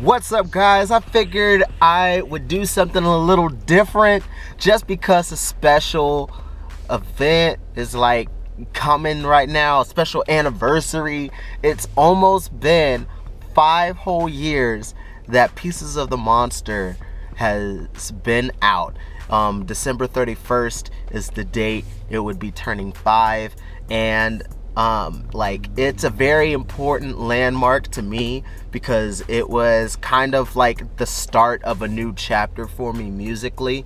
What's up, guys? I figured I would do something a little different just because a special event is like coming right now, a special anniversary. It's almost been 5 whole years that Pieces of the Monster has been out. December 31st is the date it would be turning 5, and it's a very important landmark to me because it was kind of like the start of a new chapter for me musically.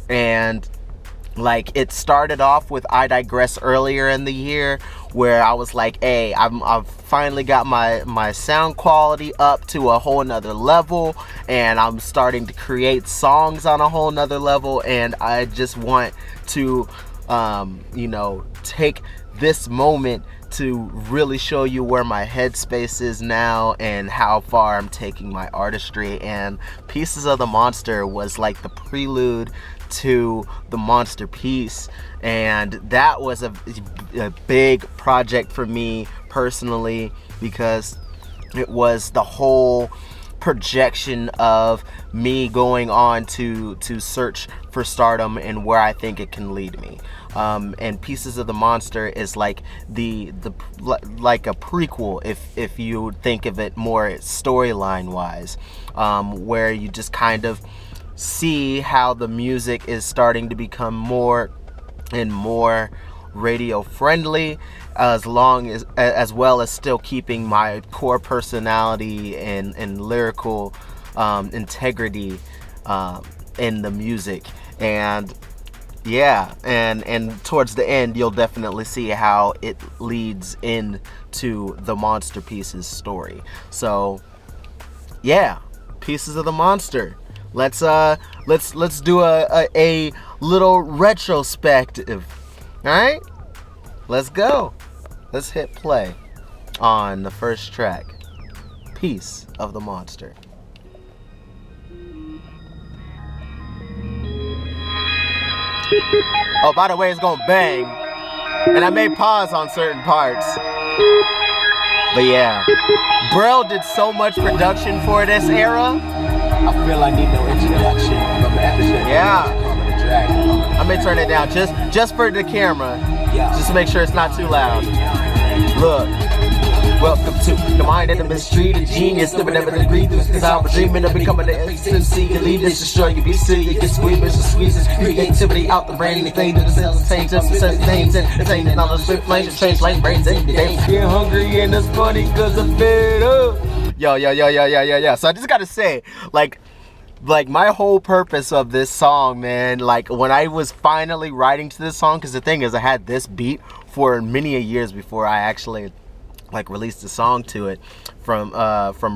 And like, it started off with I Digress earlier in the year, where I was like, hey, I've finally got my sound quality up to a whole nother level, and I'm starting to create songs on a whole nother level, and I just want to take this moment to really show you where my headspace is now and how far I'm taking my artistry. And Pieces of the Monster was like the prelude to the monster piece, and that was a big project for me personally because it was the whole projection of me going on to search for stardom and where I think it can lead me. And Pieces of the Monster is like like a prequel, if you think of it more storyline wise, where you just kind of see how the music is starting to become more and more radio friendly, as well as still keeping my core personality and lyrical integrity in the music. And yeah, and towards the end you'll definitely see how it leads into the Monster Pieces story. So yeah, Pieces of the Monster. Let's do a little retrospective. All right, let's go. Let's hit play on the first track, Piece of the Monster. Oh, by the way, it's gonna bang, and I may pause on certain parts, but yeah, Brill did so much production for this era. I feel I need no introduction from that. Yeah. I may turn it down just for the camera, just to make sure it's not too loud. Look. Welcome to the mind of the mistreated genius. Never agreed to this, cause I was dreaming of becoming the MC. You leave this, destroy you, be silly. You get squeamish, squeezes creativity out the brain. Anything that the cells change, just certain things. And it's ain't all those spit flames, change lane brains. And they get hungry and it's funny cause I'm fed up. Yo. So I just gotta say, like my whole purpose of this song, man, like when I was finally writing to this song, because the thing is, I had this beat for many years before I actually like released the song to it from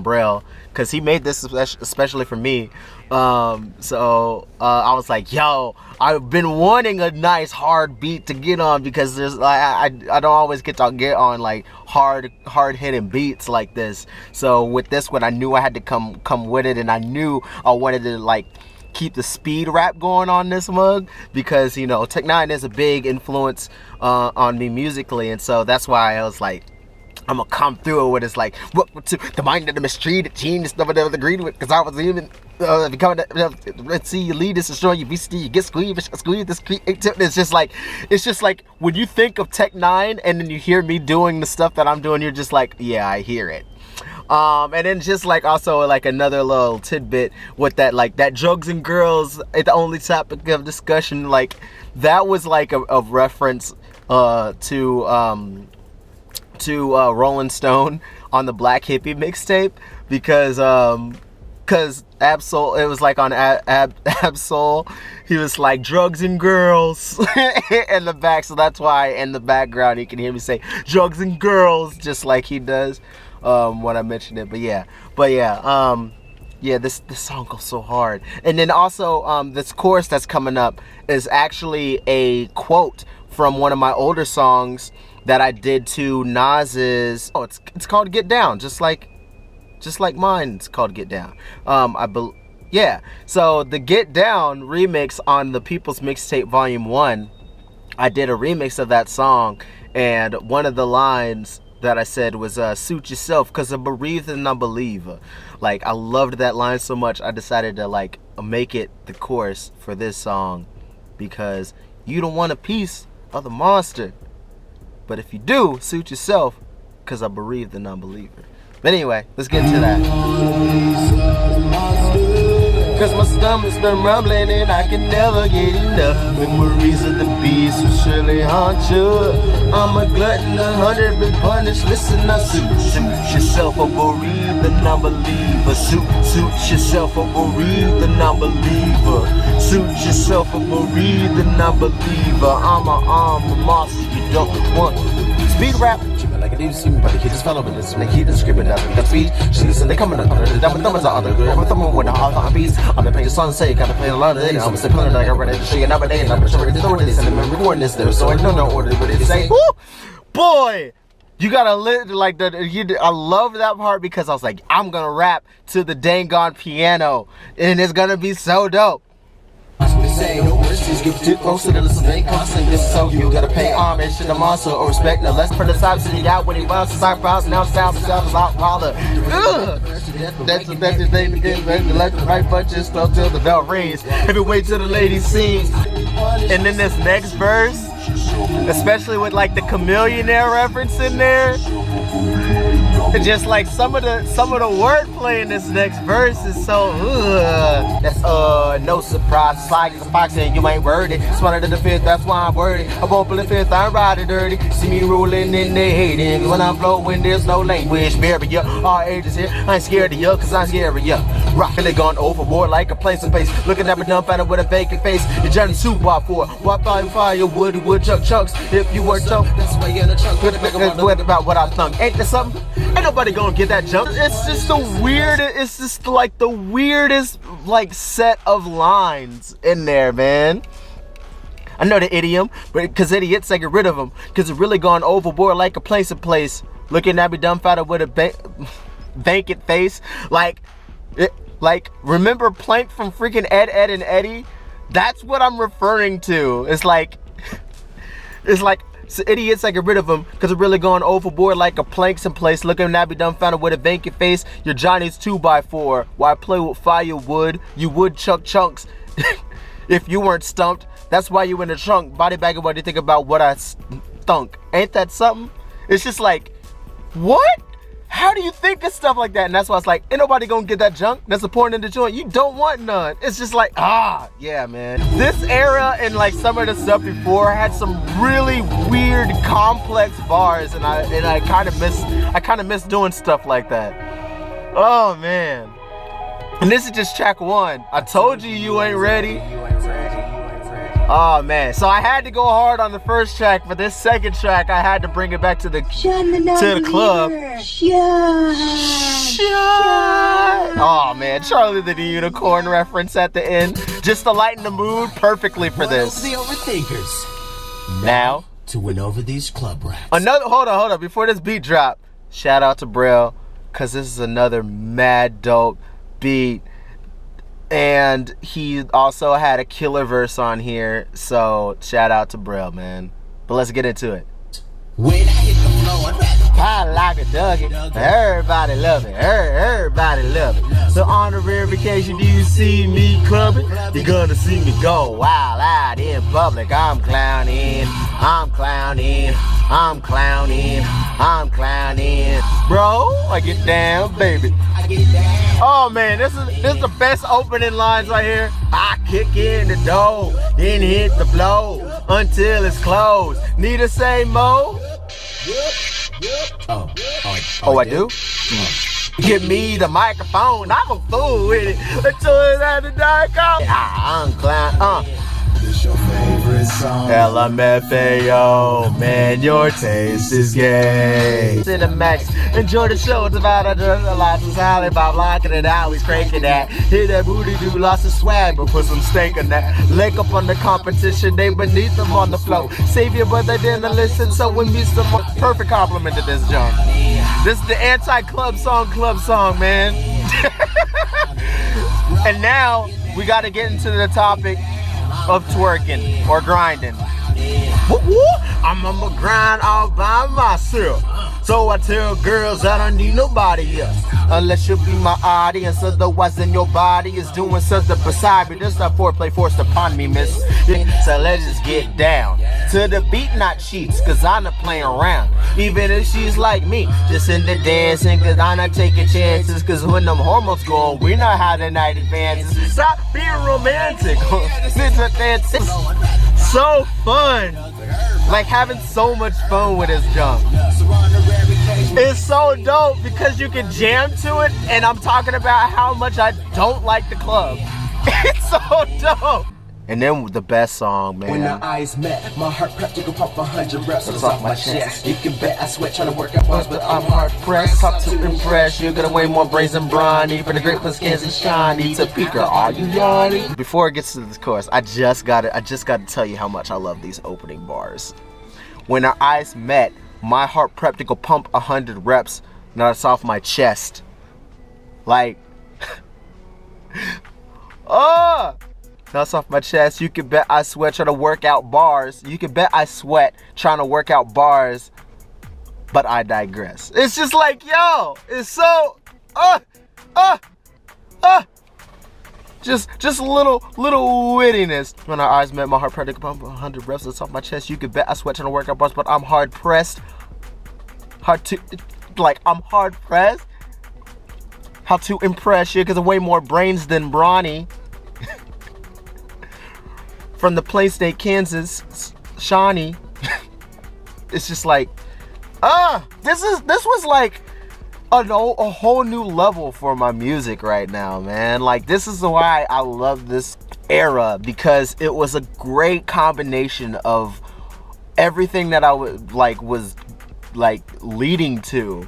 Brill, because he made this especially for me. So I was like, yo, I've been wanting a nice hard beat to get on, because there's I don't always get on like hard hitting beats like this. So with this one, I knew I had to come with it, and I knew I wanted to like keep the speed rap going on this mug, because you know Tech Nine is a big influence on me musically, and so that's why I was like, I'm gonna come through it with it's like, welcome to the mind of the mistreated genius. Never agreed with, because I was even becoming let's see, you lead this, destroy you, you get squeamish, this creativity. It's just like when you think of Tech Nine and then you hear me doing the stuff that I'm doing, you're just like, yeah, I hear it. And then just like also like another little tidbit with that, like that drugs and girls, the only topic of discussion, like that was like a reference to Rolling Stone on the Black Hippie mixtape, because Ab-Soul, it was like on Ab-Soul, he was like drugs and girls in the back, so that's why in the background you can hear me say drugs and girls just like he does when I mentioned it. But yeah, this song goes so hard. And then also this chorus that's coming up is actually a quote from one of my older songs that I did to Nas's. Oh, it's called Get Down, just like mine's called Get Down. Yeah. So the Get Down remix on the People's Mixtape Volume 1, I did a remix of that song, and one of the lines that I said was suit yourself, cause a bereaved and non-believer. Like, I loved that line so much, I decided to like make it the chorus for this song, because you don't want a piece of the monster, but if you do, suit yourself, cause I bereaved the non-believer. But anyway, let's get into that. Cause my stomach's been rumbling and I can never get enough. Memories of the beast will surely haunt you. I'm a glutton, 100 been punished. Listen, I suit yourself or bereave the non-believer. Suit yourself or bereave the non-believer. Suit yourself or bereave the non-believer. I'm a monster you don't want. Speed rap. Like I didn't see me, but he just fell over this. Like he just screaming out the speed. She's and they coming up. The numbers are on the good. I'm thumbing with the hard on beats. I'm gonna play the song, say gotta play a lot of it. I'm gonna say pulling like I read it. Show you another day. And I'm sure it's doing this. And I'm recording this there. So I don't know order what it say. Woo! Boy! You gotta like the. I love that part because I was like, I'm gonna rap to the dang on piano. And it's gonna be so dope. Say no mercies, give too close to the listen, they constant. This so you gotta pay homage to the monster or respect the less for the types that he got when he runs to start files. Now sounds himself as out wilder. That's the thing to get ready to let the right butt just slow till the bell rings. If you wait till the lady sings. And then this next verse, especially with like the chameleonaire reference in there. And just like some of the wordplay in this next verse is so that's no surprise. It's like it's a fox and you ain't worthy. Smarter than the fifth, that's why I'm worthy. I won't play the fifth, I'm riding dirty. See me rolling in they hating. When I'm flowing, there's no language barrier. All ages here, I ain't scared of you, cause I'm scared of you. Rockin' it gone overboard like a place in pace. Looking at me dumbfounded with a vacant face. You're journey 2x4. Walk by fire, wood chunks. If you were chunk, that's why you're in a chunk. What about what I thunk? Ain't there something? Ain't nobody gonna get that jump. It's just the weirdest, it's just like the weirdest like set of lines in there, man. I know the idiom, but cause idiots, I get rid of them. Cause it's really gone overboard like a place in place. Looking at me dumbfounded with a vacant face. Like remember Plank from freaking Ed, and Eddie? That's what I'm referring to. It's like so idiots, I get rid of them because it's really going overboard like a planks in place. Looking at me dumbfounded with a vacant face. Your Johnny's 2x4. While I play with firewood, you would chuck chunks. If you weren't stumped, that's why you in the trunk. Body bagging what you think about what I thunk. Ain't that something? It's just like, what? How do you think of stuff like that? And that's why it's like, ain't nobody gonna get that junk that's important in the joint. You don't want none. It's just like, yeah, man. This era and like some of the stuff before had some really weird, complex bars, and I kind of miss doing stuff like that. Oh man. And this is just track 1. I told you you ain't ready. Oh man, so I had to go hard on the first track, but this second track I had to bring it back to the club. Oh man, Charlie the Unicorn reference at the end, just to lighten the mood perfectly for this. The overthinkers. Now to win over these club rats. Hold on, before this beat drop, shout out to Braille, cause this is another mad dope beat. And he also had a killer verse on here, so shout out to Braille, man. But let's get into it. When I hit the floor, I like a Dougie. Everybody love it. Everybody love it. So on a rare occasion, do you see me clubbing? You're gonna see me go wild out in public. I'm clowning. Bro, I get down, baby. Oh man, this is the best opening lines right here. I kick in the door, then hit the floor until it's closed. Need to say mo? Oh, I do? Give me the microphone, I'm a fool with it. Until it's at the dark out. I'm clown, It's your favorite song. LMFAO, man, your taste is gay. Cinemax, enjoy the show. It's about a lot of salad, about locking it out. He's cranking that. Hit that booty, do lots of swag, but put some stank on that. Leg up on the competition, they beneath them on the flow. Savior, but they didn't listen, so we meet some perfect compliment to this junk. This is the anti-club song, man. And now we got to get into the topic of twerking or grinding. I'm on my grind all by myself. So I tell girls I don't need nobody else, unless you be my audience. Otherwise then your body is doing something beside me. This not foreplay forced upon me, miss. So let's just get down to the beat, not cheats, cause I'm not playing around. Even if she's like me, just into dancing, cause I'm not taking chances. Cause when them hormones go on, we know how the night advances. Stop being romantic. It's so fun. Like having so much fun with this jump. It's so dope because you can jam to it, and I'm talking about how much I don't like the club. It's so dope. And then the best song, man. When our eyes met, my heart practical pump 100 reps off my chest. You can bet I sweat trying to work out bars, but I'm hard pressed. Top to impress, you're gonna weigh more brains than Bronny. For the great plus skins and shiny. Topeka, are you yawny? Before it gets to this chorus, I just gotta tell you how much I love these opening bars. When our eyes met, my heart prepped to go pump 100 reps. Now it's off my chest. Like, oh! That's off my chest. You can bet I sweat trying to work out bars. You can bet I sweat trying to work out bars. But I digress. It's just like, yo, it's so, just a little wittiness. When our eyes met, my heart practically pumped 100 reps. That's off my chest. You can bet I sweat trying to work out bars, but I'm hard pressed. I'm hard pressed. How to impress you? Cause I weigh more brains than Bronny. From the Plain State, Kansas, Shawnee. It's just like, this was like a whole new level for my music right now, man. Like, this is why I love this era, because it was a great combination of everything that I was leading to.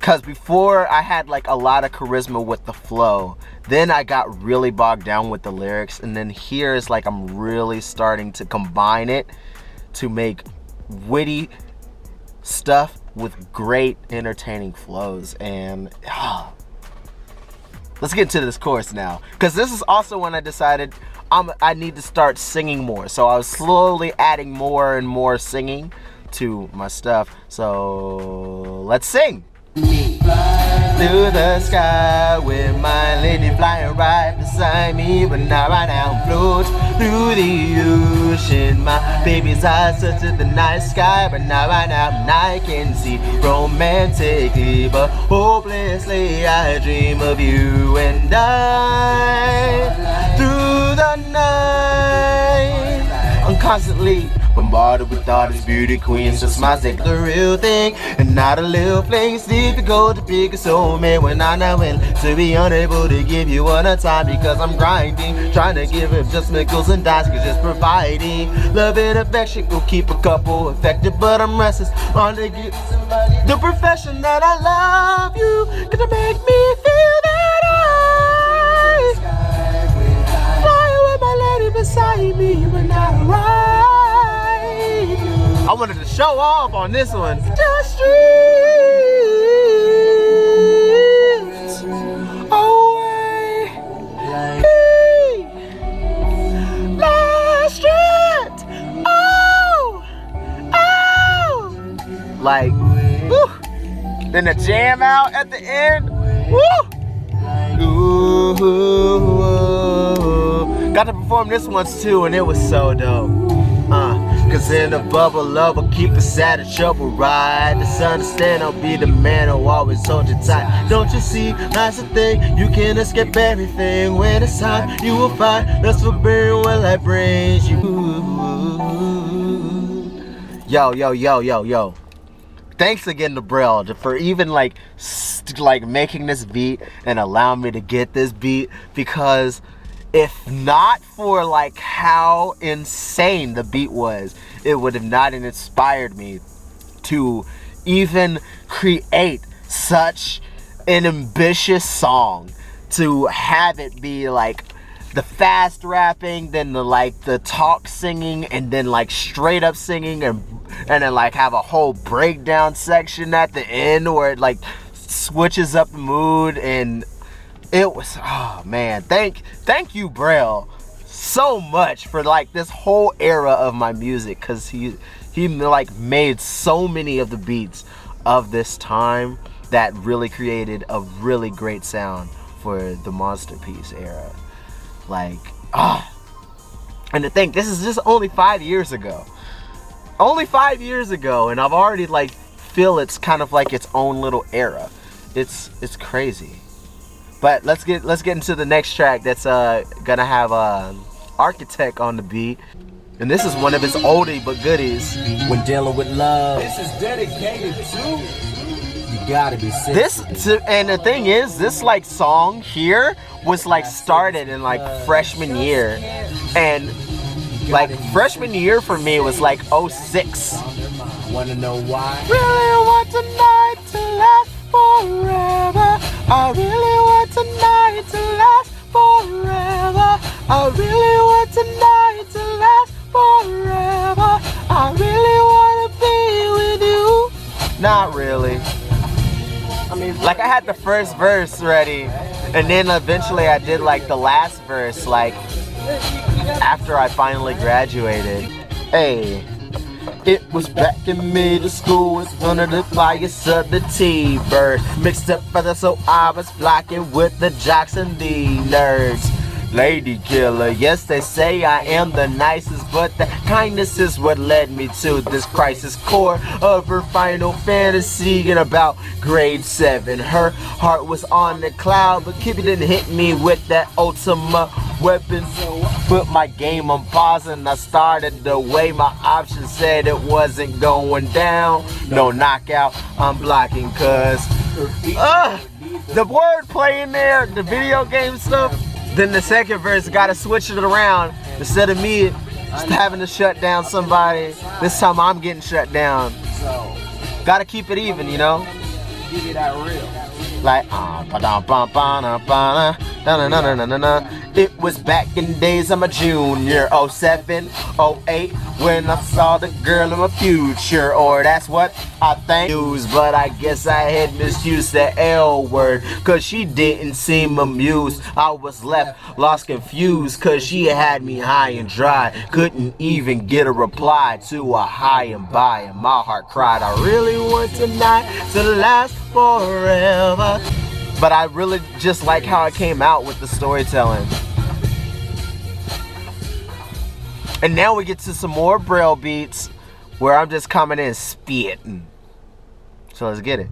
Cause before I had like a lot of charisma with the flow, then I got really bogged down with the lyrics, and then here is like I'm really starting to combine it to make witty stuff with great entertaining flows. And let's get into this chorus now, because this is also when I decided I need to start singing more. So I was slowly adding more and more singing to my stuff. So let's sing. Through the sky with my lady flying right beside me, but now right now I'm float through the ocean. My baby's eyes touch the night sky, but now right now I can see romantically, but hopelessly I dream of you and I. Through the night, I'm constantly bombarded with all these beauty queens, just smiles like the real thing, and not a little fling. It's difficult to pick a soulmate when I'm not willing to be unable to give you one a time, because I'm grinding, trying to give it just nickels and dimes, cause just providing love and affection will keep a couple affected, but I'm restless on to get the profession that I love you, gonna make me feel that I fly with my lady beside me when I ride. I wanted to show off on this one. The streets away, last street, oh, like, woo. Then the jam out at the end, woo. Ooh, got to perform this once too, and it was so dope. Cause in a bubble, love will keep us out of trouble, right? Just understand I'll be the man who always hold you tight. Don't you see, that's the thing, you can escape everything. When it's time, you will find that's what burn when life brings you. Yo. Thanks again to Brel for even like making this beat and allowing me to get this beat, because if not for like how insane the beat was, it would have not inspired me to even create such an ambitious song, to have it be like the fast rapping, then the talk singing, and then like straight up singing, and then like have a whole breakdown section at the end where it like switches up the mood. And it was, oh man, thank you, Brel, so much for like this whole era of my music, because he like made so many of the beats of this time that really created a really great sound for the Monster Piece era. Like, and to think, this is just only 5 years ago. Only 5 years ago, and I've already like feel it's kind of like its own little era. It's crazy. But let's get into the next track that's gonna have Architect on the beat. And this is one of his oldie but goodies. When dealing with love, this is dedicated to you. Gotta be sick. And the thing is, this like song here was like started in like freshman year, and like freshman year for me was like 06. Wanna know why? Really want tonight to last forever. I really want tonight to last forever. I really want tonight to last forever. I really want to be with you. Not really. I mean, like I had the first verse ready, and then eventually I did like the last verse, like after I finally graduated. Hey. It was back in middle school, it's one of the flyers of the T-Bird. Mixed up feathers, so I was flocking with the jocks and the nerds. Lady killer, yes they say I am the nicest, but the kindness is what led me to this crisis core of her Final Fantasy in about grade 7. Her heart was on the cloud, but Kippy didn't hit me with that Ultima weapon. Put my game on pause and I started the way my options said it wasn't going down. No knockout, I'm blocking cause the wordplay in there, the video game stuff. Then the second verse, gotta switch it around. Instead of me just having to shut down somebody, this time I'm getting shut down. Gotta keep it even, you know? Give it that real. Like, it was back in days of my junior, 07, 08, when I saw the girl in my future, or that's what I think. But I guess I had misused the L word, cause she didn't seem amused. I was left, lost, confused, cause she had me high and dry. Couldn't even get a reply to a high and by, and my heart cried, I really want tonight to last forever. But I really just like how it came out with the storytelling. And now we get to some more Braille beats where I'm just coming in spitting. So let's get it.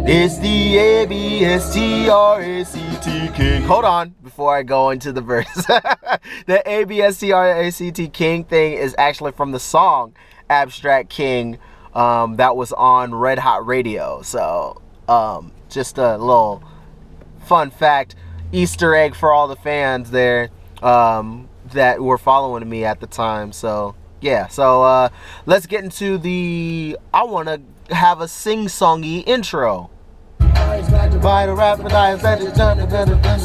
It's the A-B-S-T-R-A-C-T King. Hold on before I go into the verse. The A-B-S-T-R-A-C-T King thing is actually from the song Abstract King that was on Red Hot Radio. So just a little fun fact, Easter egg for all the fans there that were following me at the time. So yeah, so let's get into the, I want to have a sing-songy intro. By the rapid eyes that is done,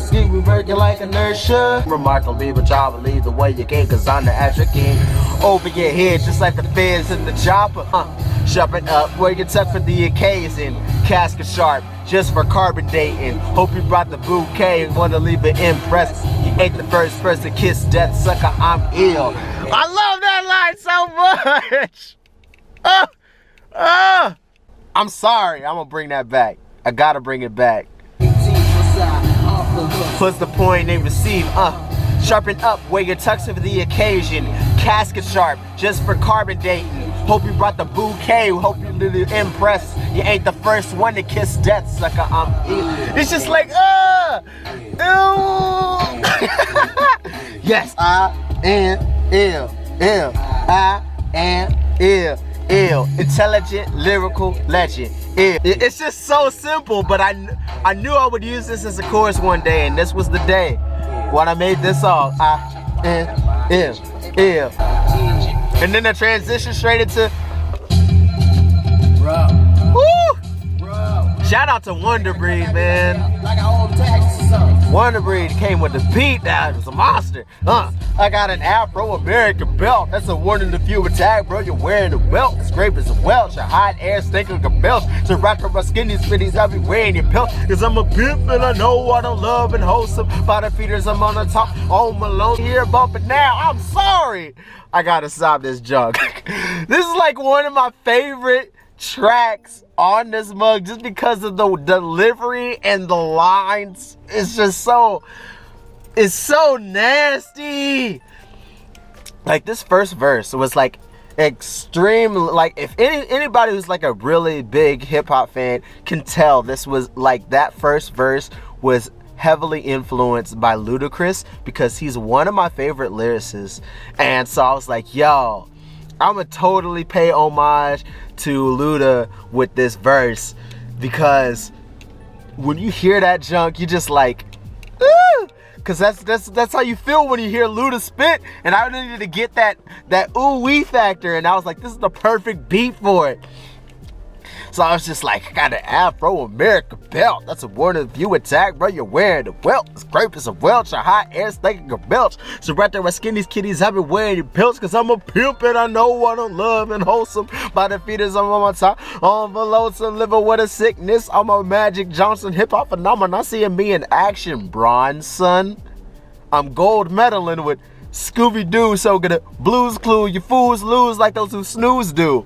keep me working like inertia. Remarkably, but y'all believe the way you can, cause I'm the Abstract King. Over your head, just like the feds in the chopper. Sharpen up where you tuck for the occasion. Casket sharp, just for carbon dating. Hope you brought the bouquet and wanna leave it impressed. You ain't the first person to kiss death, sucker, I'm ill. I love that line so much. I'm sorry, I'm gonna bring that back. I gotta bring it back. Plus the point they receive, sharpen up where your tucks for the occasion. Casket sharp, just for carbon dating. Hope you brought the bouquet, hope you really impressed. You ain't the first one to kiss death, sucker, I'm ill. It's just like, yes, I am ill, I am ill. Intelligent, lyrical legend. It's just so simple, but I knew I would use this as a chorus one day, and this was the day when I made this song. I am ill. And then the transition straight into bro. Woo! Bro. Shout out to Wonder Breed, man. Like our old taxes or something. Wonder Breed came with the beat. That was a monster. I got an Afro-American belt. That's a one in the few attack, bro. You're wearing a belt. Scrape is a Welch. A hot air stink like a belch. So rock up my skinny spitties, I'll be wearing your belt. Cause I'm a pimp and I know what I'm loving. Wholesome. By the feeders, I'm on the top. Home alone here bumping now. I'm sorry. I gotta stop this junk. This is like one of my favorite tracks on this mug just because of the delivery and the lines. It's just so, it's so nasty. Like this first verse was like extreme, like if anybody who's like a really big hip-hop fan can tell this was like, that first verse was heavily influenced by Ludacris because he's one of my favorite lyricists. And so I was like, yo, I'ma totally pay homage to Luda with this verse, because when you hear that junk, you just like, ooh, cause that's how you feel when you hear Luda spit. And I needed to get that ooh wee factor, and I was like, this is the perfect beat for it. So I was just like, I got an Afro-American belt. That's a word of view attack, bro. You're wearing the welt. It's grape is a welch, a hot air stinking a belch. So right there, my skinnies kitties, I've been wearing your pelts, cause I'm a pimp and I know what I'm loving, wholesome. By the feeders, I'm on my top. On the lonesome, living with a sickness. I'm a Magic Johnson hip-hop phenomenon. Seeing me in action, bronze son. I'm gold medaling with Scooby-Doo, so get a blues clue. You fools lose like those who snooze do.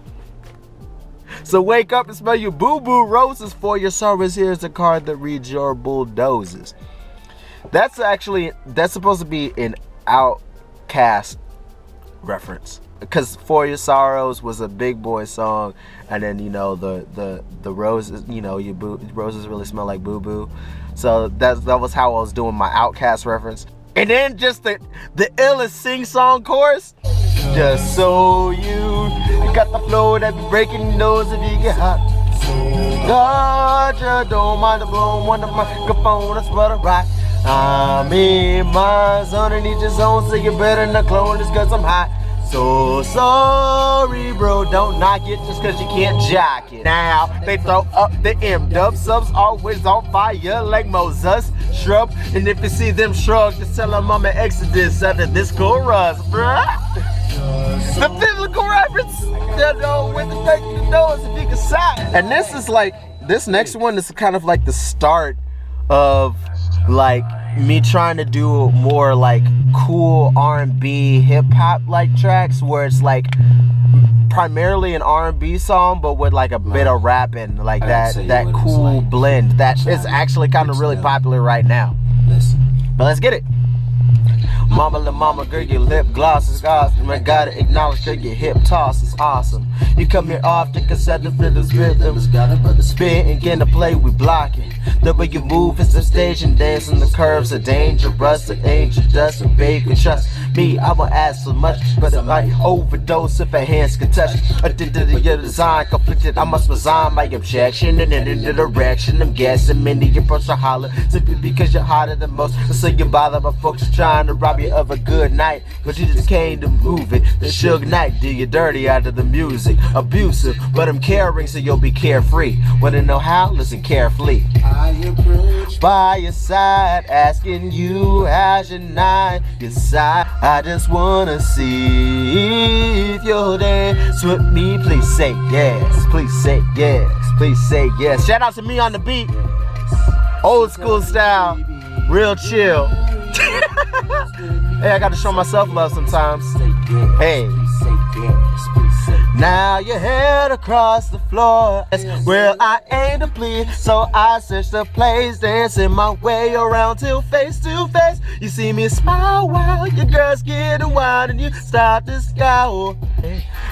So wake up and smell your boo-boo roses, for your sorrows. Here's a card that reads your bulldozes. That's supposed to be an Outcast reference, because For Your Sorrows was a Big Boy song, and then you know the roses, you know, roses really smell like boo-boo. So that was how I was doing my Outcast reference. And then just the illest sing-song chorus. Just so you got the flow that be breaking your nose if you get hot. Gotcha, don't mind the blow on the microphone, that's what I rock. I'm in my zone, underneath your zone, so you better not clone this cause I'm hot. So sorry, bro, don't knock it just cause you can't jock it. Now, they throw up the M-dub, subs always on fire like Moses shrub. And if you see them shrug, just tell them I'm an Exodus after this chorus, bruh. The biblical reference, you know, with the fake the nose if you can sigh. And this is like, this next one is kind of like the start of like me trying to do more like cool R&B hip hop like tracks, where it's like primarily an R&B song but with like a bit of rapping, like that cool blend that is actually kind of really popular right now. But let's get it. Mama la mama, girl, your lip gloss is awesome. I gotta acknowledge that your hip toss is awesome. You come here often, cause at the rhythms, got a brother spit and get to play, we block it. The way you move is the stage and dance, and the curves are dangerous. The angel dust, and baby, trust me, I won't ask so much, but I might overdose if our hands can touch. I did your design conflicted, I must resign my objection, and in the direction I'm guessing many approach to holler simply because you're hotter than most. So you bother my folks trying to rob you of a good night, but you just came to move it. The Suge Knight do you dirty out of the music. Abusive, but I'm caring, so you'll be carefree. Wanna know how? Listen carefully. I approach by your side, asking you how's your night. Your side, I just wanna see if you'll dance with me. Please say yes. Please say yes. Please say yes. Shout out to me on the beat. Old school style, real chill. Hey, I gotta show myself love sometimes. Hey. Now you head across the floor. Well, I aim to please, so I search the place, dancing my way around till face to face. You see me smile while your girl's getting wild, and you start to scowl.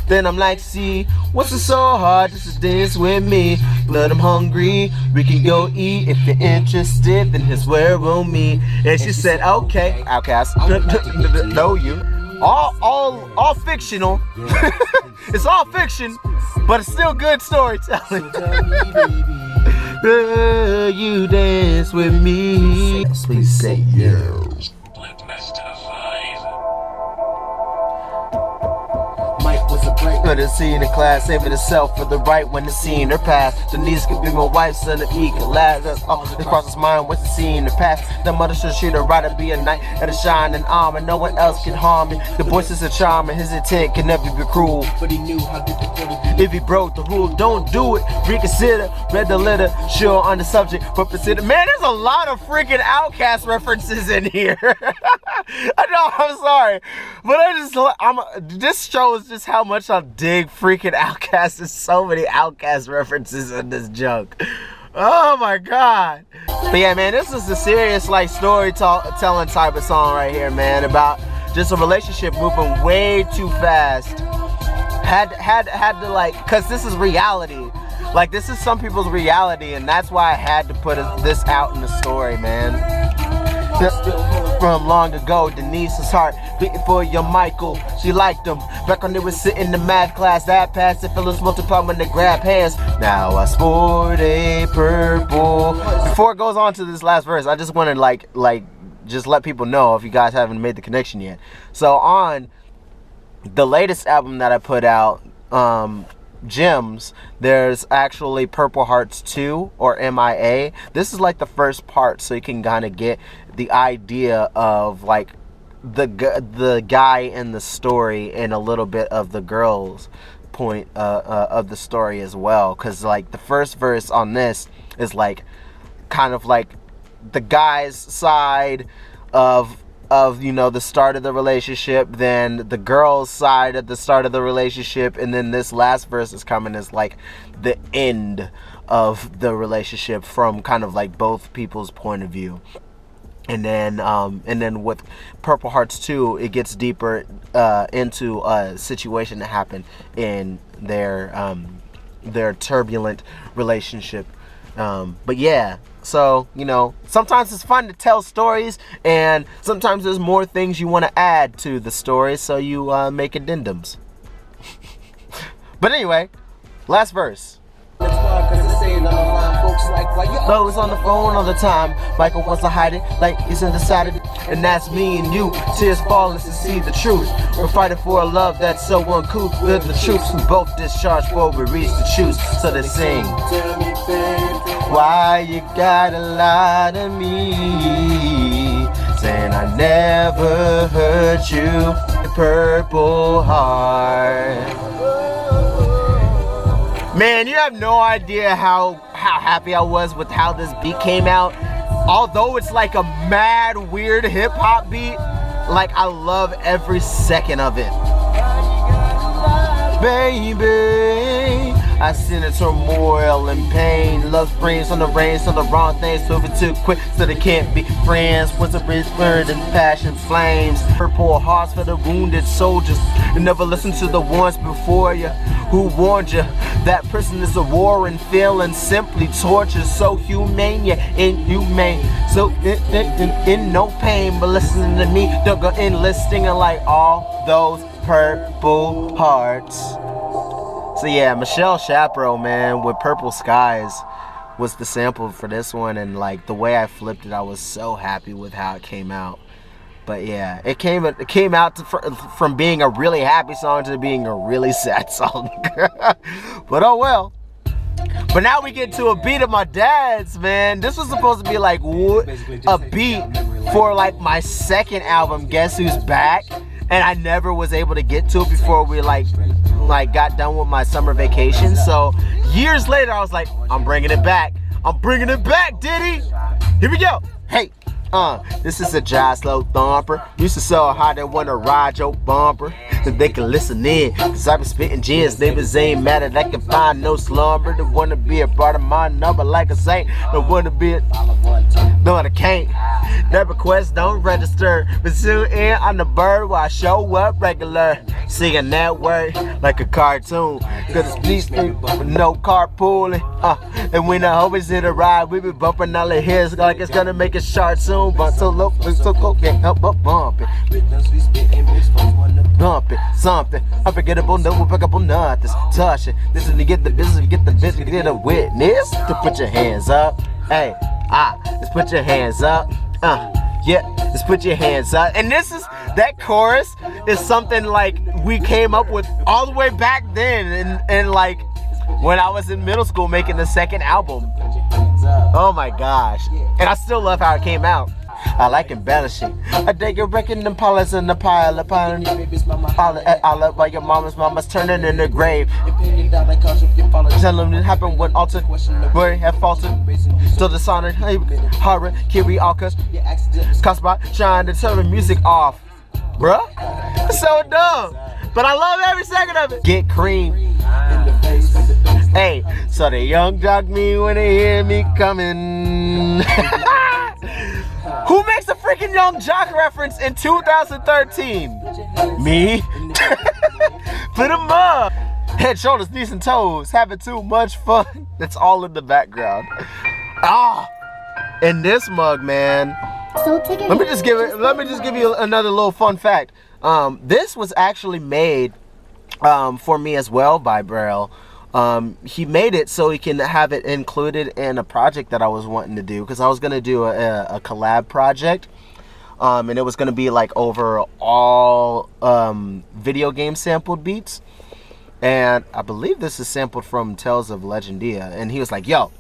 Then I'm like, see, what's it so hard just to dance with me? Blood, I'm hungry, we can go eat. If you're interested, then here's where we'll meet. And she said, okay, Outcast, know you. All fictional. It's all fiction, but it's still good storytelling. You dance with me. Please say yeah. Put a scene in class, saving herself for the right when the scene her past. Denise could be my wife, son of E could last. That's all that crosses mind, what's the scene in the past. The mother should shoot her right to be a knight and a shining armor. No one else can harm me. The voice is a charm and his intent can never be cruel. But he knew how to if he broke the rule, don't do it. Reconsider, read the letter, sure on the subject, but consider. Man, there's a lot of freaking Outcast references in here. I know, I'm sorry, but this shows just how much I dig freaking Outkast. There's so many Outkast references in this junk. Oh my god. But yeah, man, this is a serious like storytelling type of song right here, man, about just a relationship moving way too fast. Had to like, cause this is reality. Like, this is some people's reality, and that's why I had to put this out in the story, man. From long ago, Denise's heart beating for your Michael. She liked him back when they was sitting in the math class. That passed it, Phyllis multiply when they grab hands. Now I sport a purple. Before it goes on to this last verse, I just want to like just let people know if you guys haven't made the connection yet. So on the latest album that I put out, Gems, there's actually Purple Hearts 2 or MIA. This is like the first part, so you can kind of get the idea of like the guy in the story and a little bit of the girl's point of the story as well, because like the first verse on this is like kind of like the guy's side of you know, the start of the relationship, then the girl's side at the start of the relationship, and then this last verse is coming as like the end of the relationship from kind of like both people's point of view. And then with Purple Hearts 2, it gets deeper into a situation that happened in their turbulent relationship. But yeah, so, you know, sometimes it's fun to tell stories, and sometimes there's more things you want to add to the story, so you make addendums. But anyway, last verse. Those on the phone all the time. Michael wants to hide it like he's undecided, and that's me and you. Tears falling to see the truth. We're fighting for a love that's so uncouth. We're the troops who both discharge before we reach the truth. So they sing, why you gotta lie to me, saying I never hurt you, Purple Heart. Man, you have no idea how happy I was with how this beat came out. Although it's like a mad, weird hip-hop beat, like I love every second of it. Baby, I seen the turmoil and pain. Love springs on the rain, so the wrong things moving too quick, so they can't be friends. Once a bridge burned and passion flames. Purple hearts for the wounded soldiers. You never listen to the ones before you who warned you. That person is a war and feeling simply torture. So humane, yeah, inhumane. So in no pain, but listening to me, don't go enlisting like all those purple hearts. So yeah, Michelle Chaparro, man, with Purple Skies was the sample for this one, and like the way I flipped it, I was so happy with how it came out. But yeah, it came out from being a really happy song to being a really sad song. But oh well. But now we get to a beat of my dad's, man. This was supposed to be like a beat for like my second album, Guess Who's Back? And I never was able to get to it before we like got done with my summer vacation. So years later, I was like, I'm bringing it back. I'm bringing it back, Diddy. Here we go. Hey. This is a jive slow thumper. Used to so hard they wanna ride your bumper, so they can listen in. Cause I been spitting gins, neighbors ain't mad at I can find no slumber. They wanna be a part of my number like a saint. They wanna be a, no I can't. That request don't register, but soon in on the bird while I show up regular. Singing that word like a cartoon, cause it's police with no carpooling. And when the homies hit a ride, we be bumping all the hits like it's gonna make it short soon. But so low, so cool, can't help but bump it. Bump it, something unforgettable, no unforgettable, nothing. Touch it. This is to get the business, get the business, get a witness. To put your hands up, hey, just put your hands up, yeah, just put your hands up. And this is, that chorus is something like we came up with all the way back then, and like when I was in middle school making the second album. Oh my gosh. And I still love how it came out. I like embellishing. I dig your wrecking them pilots in the pile upon all up while your mama's turning in the grave. Tell them it happened when altered where it had faltered. So the sonic horror Kiriakas caused by trying to turn the music off. Bruh, it's so dumb. but I love every second of it. Get cream. Hey, so the young jock me when they hear me coming. Who makes a freaking Young Jock reference in 2013? Me? Put 'em up. Head, shoulders, knees, and toes. Having too much fun. That's all in the background. Ah, and this mug, man. Let me just give you another little fun fact. This was actually made for me as well by Braille. He made it so he can have it included in a project that I was wanting to do, because I was gonna do a collab project, and it was gonna be like over all video game sampled beats, and I believe this is sampled from Tales of Legendia. And he was like, "Yo,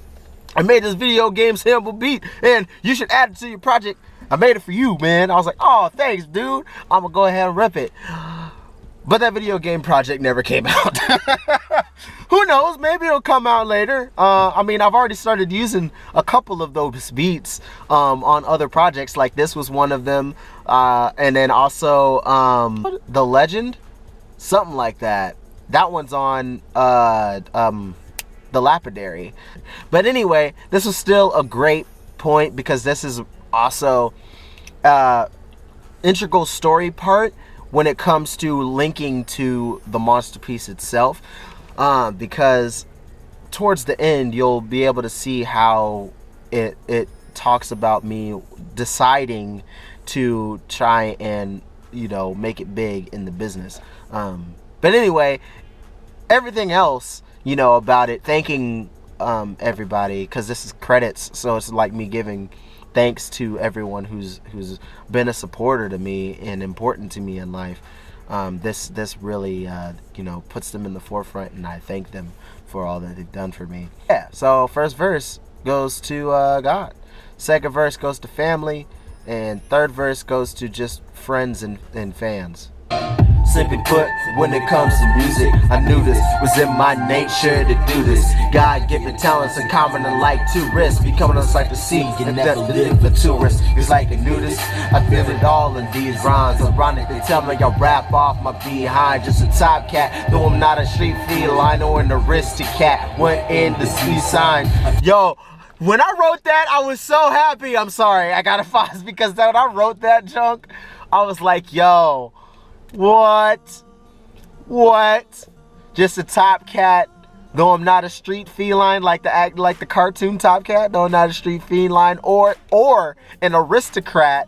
I made this video game sample beat, and you should add it to your project. I made it for you, man." I was like, "Oh, thanks, dude. I'm gonna go ahead and rip it." But that video game project never came out. Who knows? Maybe it'll come out later. I mean, I've already started using a couple of those beats on other projects. Like this was one of them. And then also The Legend, something like that. That one's on The Lapidary. But anyway, this was still a great point, because this is also integral story part when it comes to linking to the monster piece itself, because towards the end you'll be able to see how it talks about me deciding to try and, you know, make it big in the business. But anyway, everything else, you know, about it, thanking everybody, because this is credits, so it's like me giving thanks to everyone who's been a supporter to me and important to me in life. This really you know, puts them in the forefront, and I thank them for all that they've done for me. Yeah, so first verse goes to God, second verse goes to family, and third verse goes to just friends and fans. Simply put, when it comes to music, I knew this was in my nature to do this. God-given talents and common alike to risk, becoming a sight to see and never live for tourists. It's like a nudist, I feel it all in these rhymes. Ironic, they tell me I rap off my behind, just a top cat, though I'm not a street feline or an aristocrat. Went in the C sign. Yo, when I wrote that, I was so happy. I'm sorry, I gotta pause, because when I wrote that junk, I was like, yo, what? Just a top cat, though I'm not a street feline, like the cartoon Top Cat, though I'm not a street feline, or an aristocrat,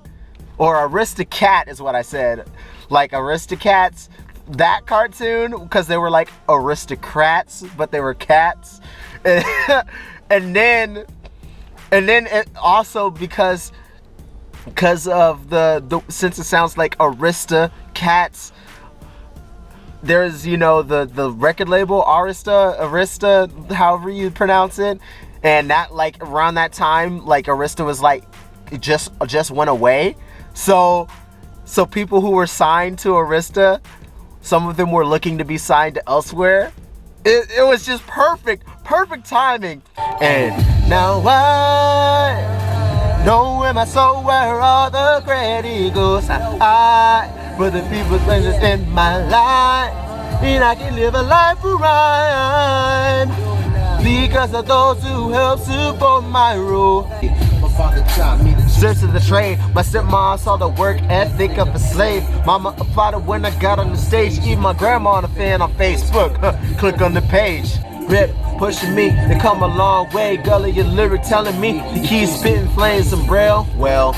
or aristocat is what I said. Like Aristocats, that cartoon, because they were like aristocrats, but they were cats. And then it also because of the since it sounds like Aristocats, there's, you know, the record label Arista, however you pronounce it, and that, like, around that time, like, Arista was like just went away, so people who were signed to Arista, some of them were looking to be signed to elsewhere. It was just perfect timing. And now I know in my soul where all the credit goes. I put the people things in my life, and I can live a life for rhyme because of those who help support my role. Sense of the trade, my stepmom saw the work ethic of a slave. Mama applauded when I got on the stage. Even my grandma on a fan on Facebook. Click on the page. Rip pushing me to come a long way. Gully your lyric telling me to keep spitting flames and Braille. Well,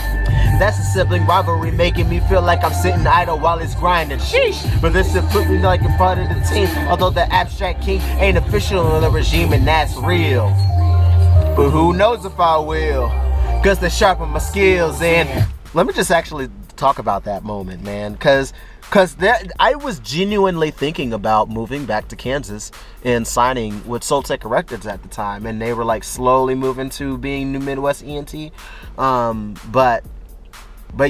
that's a sibling rivalry making me feel like I'm sitting idle while it's grinding. Sheesh. But this will put me like a part of the team. Although the abstract king ain't official in the regime, and that's real. But who knows if I will, cause they sharpen my skills. And let me just actually talk about that moment, man, cause I was genuinely thinking about moving back to Kansas and signing with Soul Tech Records at the time, and they were like slowly moving to being New Midwest ENT. But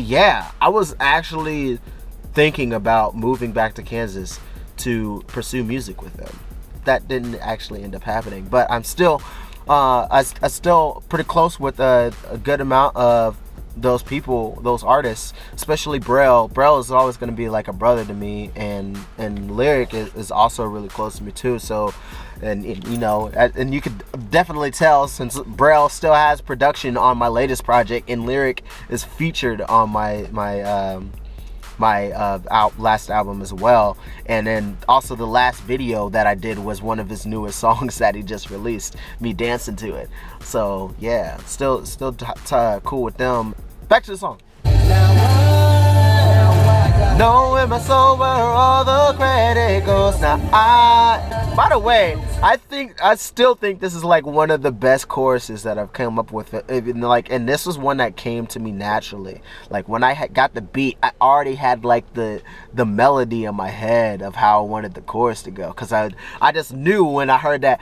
yeah, I was actually thinking about moving back to Kansas to pursue music with them. That didn't actually end up happening, but I'm still I still pretty close with a good amount of those people, those artists, especially Braille. Braille is always going to be like a brother to me, and Lyric is also really close to me too. So, and you know, and you could definitely tell, since Braille still has production on my latest project, and Lyric is featured on my last album as well. And then also the last video that I did was one of his newest songs that he just released, me dancing to it. So yeah, still cool with them. Back to the song. Know in my soul where all the credit goes. Now by the way, I still think this is like one of the best choruses that I've come up with. And this was one that came to me naturally. Like when I got the beat, I already had like the melody in my head of how I wanted the chorus to go. Cause I just knew when I heard that.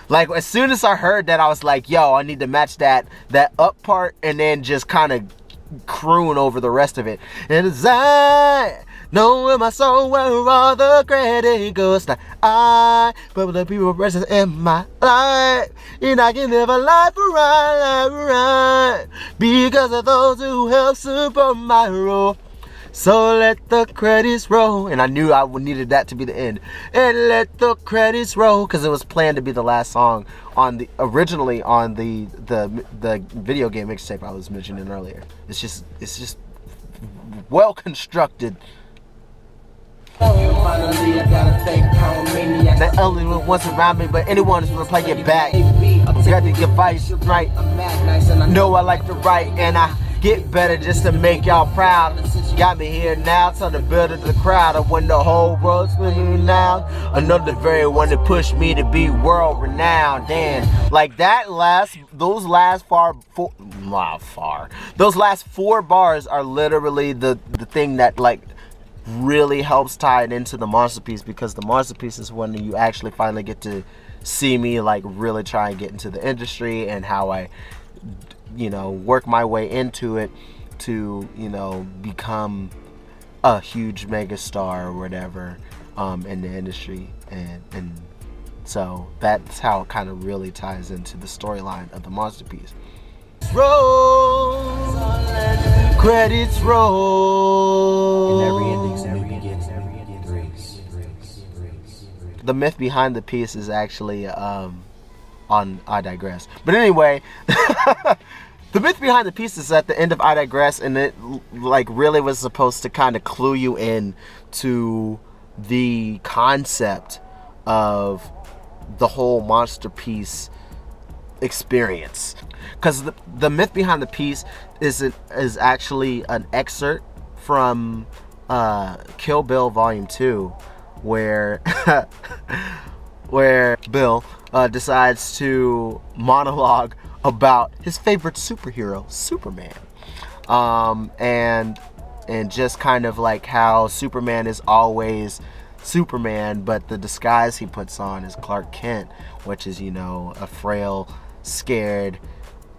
Like as soon as I heard that, I was like, yo, I need to match that up part and then just kind of croon over the rest of it. And as I know in my soul where all the credit goes, now I put the people present in my life, and I can live a life right because of those who help support my role. So let the credits roll. And I knew I needed that to be the end. And let the credits roll, because it was planned to be the last song originally on the video game mixtape I was mentioning earlier. It's just well constructed. Not only one's around me, but anyone who's gonna play it back. Got to get vibes right. Know I like to write, and I get better just to make y'all proud. Got me here now, time to build up the crowd. And when the whole world's screaming now, another very one to push me to be world renowned. And like those last four bars are literally the thing that like really helps tie it into the masterpiece, because the masterpiece is when you actually finally get to see me like really try and get into the industry, and how I, you know, work my way into it to, you know, become a huge mega star or whatever in the industry. And so that's how it kind of really ties into the storyline of the masterpiece. Roll, credits roll. In every ending begins, the myth behind the piece is actually on I Digress. But anyway, the myth behind the piece is at the end of I Digress, and it like really was supposed to kind of clue you in to the concept of the whole masterpiece experience. Because the myth behind the piece is actually an excerpt from Kill Bill Volume 2, where Bill decides to monologue about his favorite superhero, Superman, and just kind of like how Superman is always Superman, but the disguise he puts on is Clark Kent, which is, you know, a frail, scared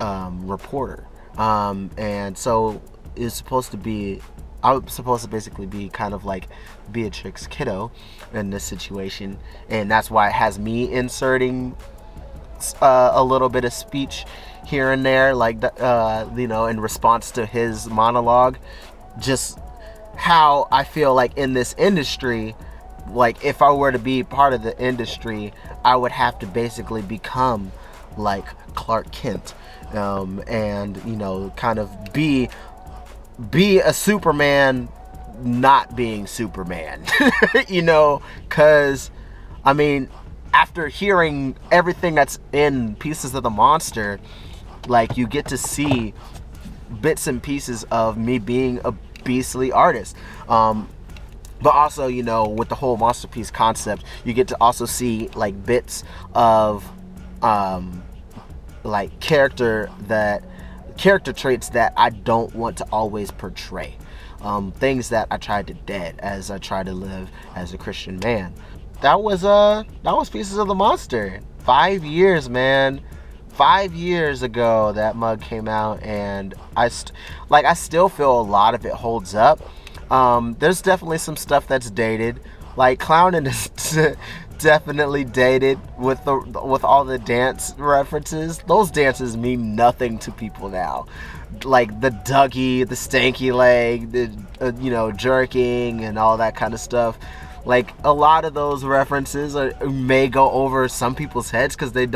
reporter, and so it's supposed to be, I'm supposed to basically be kind of like Beatrix Kiddo in this situation, and that's why it has me inserting a little bit of speech here and there, like you know, in response to his monologue. Just how I feel like in this industry, like if I were to be part of the industry, I would have to basically become like Clark Kent, and, you know, kind of be a Superman not being Superman. You know, because I mean, after hearing everything that's in Pieces of the Monster, like you get to see bits and pieces of me being a beastly artist, but also, you know, with the whole masterpiece concept, you get to also see like bits of like character traits that I don't want to always portray, things that I tried to dead as I try to live as a Christian man. That was Pieces of the Monster. 5 years, man. 5 years ago that mug came out, and I still feel a lot of it holds up. There's definitely some stuff that's dated, like clowning definitely dated with all the dance references. Those dances mean nothing to people now. Like the Dougie, the stanky leg, the jerking and all that kind of stuff. Like a lot of those references may go over some people's heads because they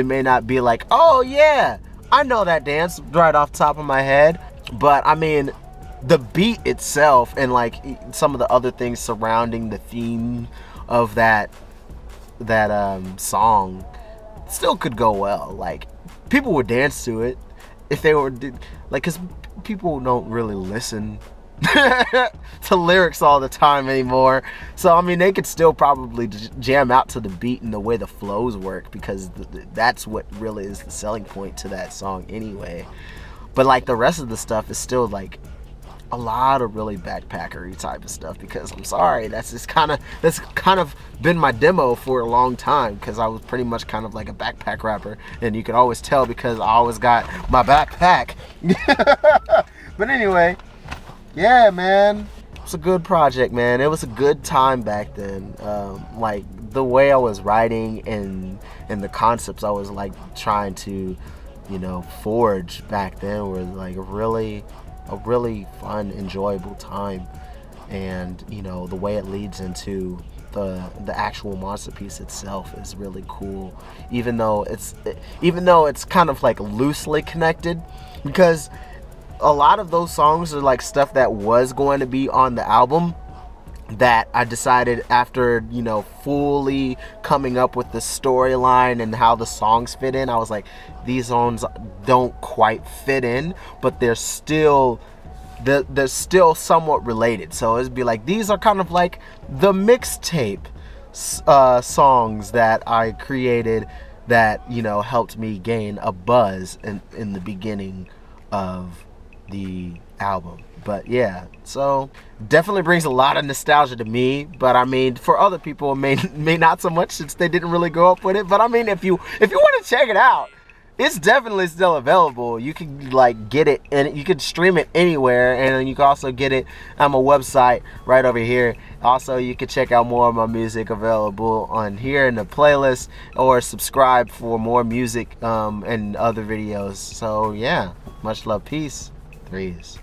may not be like, oh yeah, I know that dance right off the top of my head. But I mean, the beat itself and like some of the other things surrounding the theme of that song still could go well. Like people would dance to it if they were like, because people don't really listen to lyrics all the time anymore. So I mean, they could still probably jam out to the beat and the way the flows work, because that's what really is the selling point to that song anyway. But like the rest of the stuff is still like a lot of really backpackery type of stuff, because I'm sorry, that's kind of been my demo for a long time, because I was pretty much kind of like a backpack rapper, and you can always tell because I always got my backpack. But anyway, yeah, man, it's a good project, man. It was a good time back then. Like the way I was writing and the concepts I was like trying to forge back then were like a really fun, enjoyable time. And the way it leads into the actual monster piece itself is really cool, even though it's kind of like loosely connected, because a lot of those songs are like stuff that was going to be on the album that I decided after fully coming up with the storyline and how the songs fit in, I was like, these songs don't quite fit in, but they're still somewhat related. So it'd be like, these are kind of like the mixtape songs that I created that helped me gain a buzz in the beginning of the album. But yeah, so definitely brings a lot of nostalgia to me. But I mean, for other people, it may not so much, since they didn't really grow up with it. But I mean, if you want to check it out, it's definitely still available. You can like get it, and you can stream it anywhere, and you can also get it on my website right over here. Also, you can check out more of my music available on here in the playlist, or subscribe for more music and other videos. So yeah, much love, peace, threes.